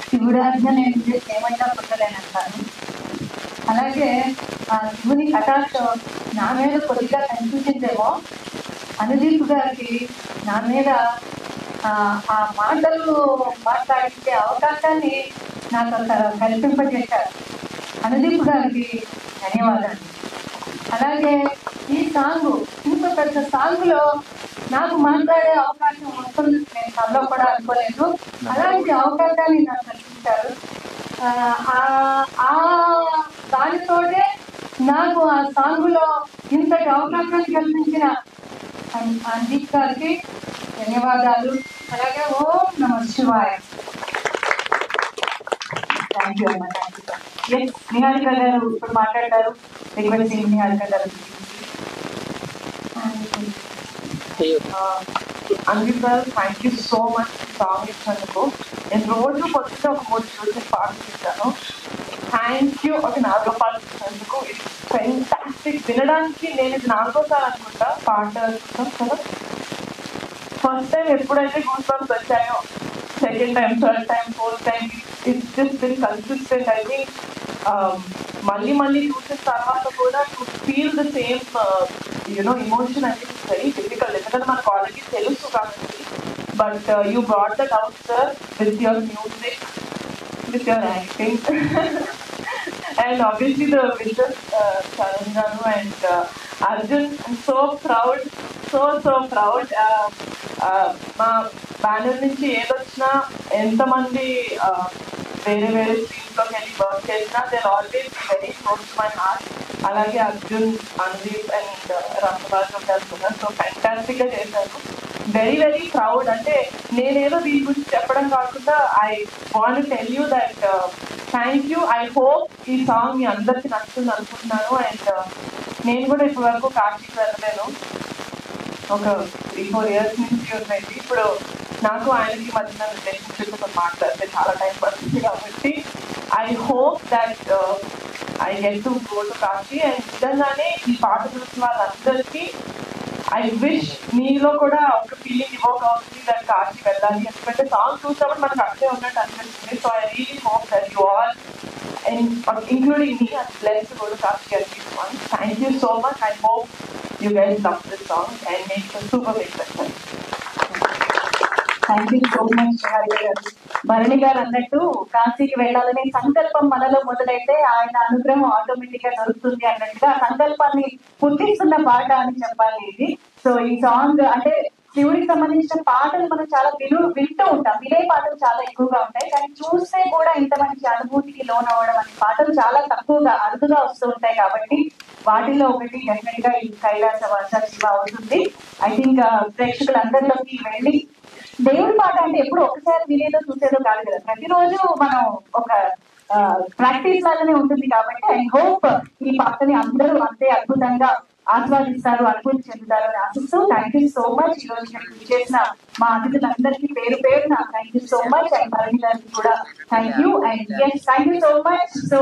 శివుడు ఆజ్ఞ నేను ఏమైనా పొందలేనంటాను. అలాగే ఆ శివుని కటాక్షం నా మీద కొద్దిగా కనిపించిందేమో. అనుదీప్ గారికి నా మీద ఆ మాటలు మాట్లాడించే అవకాశాన్ని నాకు కల్పింపజేశారు. అనుదీప్ గారికి ధన్యవాదాలు. అలాగే ఈ సాంగ్ ఇంత పెద్ద సాంగ్ లో నాకు మాట్లాడే అవకాశం వస్తుంది నేను కల్లో కూడా అనుకోలేదు. అలాంటి అవకాశాన్ని నాకు కల్పించారు. దానితోటే నాకు ఆ సాంగ్ లో ఇంతటి అవకాశాన్ని కల్పించిన అనుదీప్ గారికి ధన్యవాదాలు. అలాగే ఓం నమః శివాయ. థ్యాంక్ యూ అమ్మా. Thank you. నిహారిక గారు ఇప్పుడు మాట్లాడతారు. రిక్వెస్ట్ నిహారిక గారు. అనుదీప్ గారు, thank you so much song ఇచ్చినందుకు. నేను రోజు పొద్దున్న ఒక 3 చూసి పాటలు ఇచ్చాను. థ్యాంక్ యూ ఒక 4 పాటలు ఇచ్చినందుకు. It's fantastic. వినడానికి నేను ఇది 4సారి అనుకుంటా పాట చూసాం కదా. ఫస్ట్ టైం ఎప్పుడైతే గూస్ బంప్స్ వచ్చాయో, second time, third time, fourth time, it's just been consistent. I think మళ్ళీ చూసిన తర్వాత కూడా to feel the same emotion అనేది ఇట్స్ వెరీ డిఫికల్ట్. ఎందుకంటే మనకు ఆల్రెడీ తెలుసు కాబట్టి. But you brought that out sir with your music, with your acting and obviously the visitors, Charan garu and Arjun. I'm so proud, so proud. మా banner నుంచి ఏదొచ్చినా, ఎంతమంది వేరే స్ట్రీమ్స్లోకి వెళ్ళి వర్క్ చేసినా, they always very close to my heart. అలాగే Arjun, Anudeep and Ramaraju ఉంటారు కదా, సో ఫ్యాంటాస్టిక్గా చేశారు. Very proud. అంటే నేనేదో దీని గురించి చెప్పడం కాకుండా I want tell you that thank you. I hope ఈ సాంగ్ మీ అందరికి నచ్చుతుంది అనుకుంటున్నాను. అండ్ నేను కూడా ఇప్పటి వరకు కాశీకి వెళ్ళలేను. ఒక 3-4 years నుంచి ఉన్నాయి. ఇప్పుడు నాకు ఆయనకి మధ్యన రిలేషన్షిప్ మాట్లాడితే చాలా టైం పడుతుంది కాబట్టి I hope that I get to go to Kashi. And నిజంగానే ఈ పాట చూసిన వాళ్ళందరికీ ఐ విష్ మీలో కూడా ఒక ఫీలింగ్ ఇవ్వక అవుతుంది దట్ కాశీ వెళ్ళాలి. ఎందుకంటే సాంగ్ చూసినప్పుడు మనకు అక్కడే ఉన్నట్టు అనిపిస్తుంది. So I really hope that you all including me are blessed to go to Kashi at least once. Thank you so much. I hope you guys love this song and make it a super big success. Thank you so much Niharika గారు. భరణి గారు అన్నట్టు కాశీకి వెళ్ళాలనే సంకల్పం మనలో మొదలైతే ఆయన అనుగ్రహం automatic గా దొరుకుతుంది అన్నట్టుగా సంకల్పాన్ని పుట్టిస్తున్న పాట అని చెప్పాలి ఇది. సో ఈ సాంగ్ అంటే శివుడికి సంబంధించిన పాటలు మనం చాలా వింటూ ఉంటాం. వినే పాటలు చాలా ఎక్కువగా ఉంటాయి, కానీ చూస్తే కూడా ఇంత మంచి అనుభూతికి లోన్ అవ్వడం అనే పాటలు చాలా తక్కువగా అరుదుగా వస్తూ ఉంటాయి. కాబట్టి వాటిల్లో ఒకటి డెఫినెట్ గా ఈ కైలాసవాస శివ అవుతుంది. ఐ థింక్ ప్రేక్షకులందరిలోకి వెళ్ళి దేవుడి పాట అంటే ఎప్పుడు ఒకసారి వినేదో చూసేదో కాదు కదా, ప్రతిరోజు మనం ఒక ప్రాక్టీస్ లాగానే ఉంటుంది. కాబట్టి ఐ హోప్ ఈ పాటని అందరూ అంతే అద్భుతంగా ఆస్వాదిస్తారు, అనుభూతి చెందుతారు అని ఆశిస్తూ థ్యాంక్ యూ సో మచ్. ఈ రోజు చేసిన మా అతిథులందరికీ పేరున thank you so much. And Bharani గారికి కూడా thank you. And thank you so much. So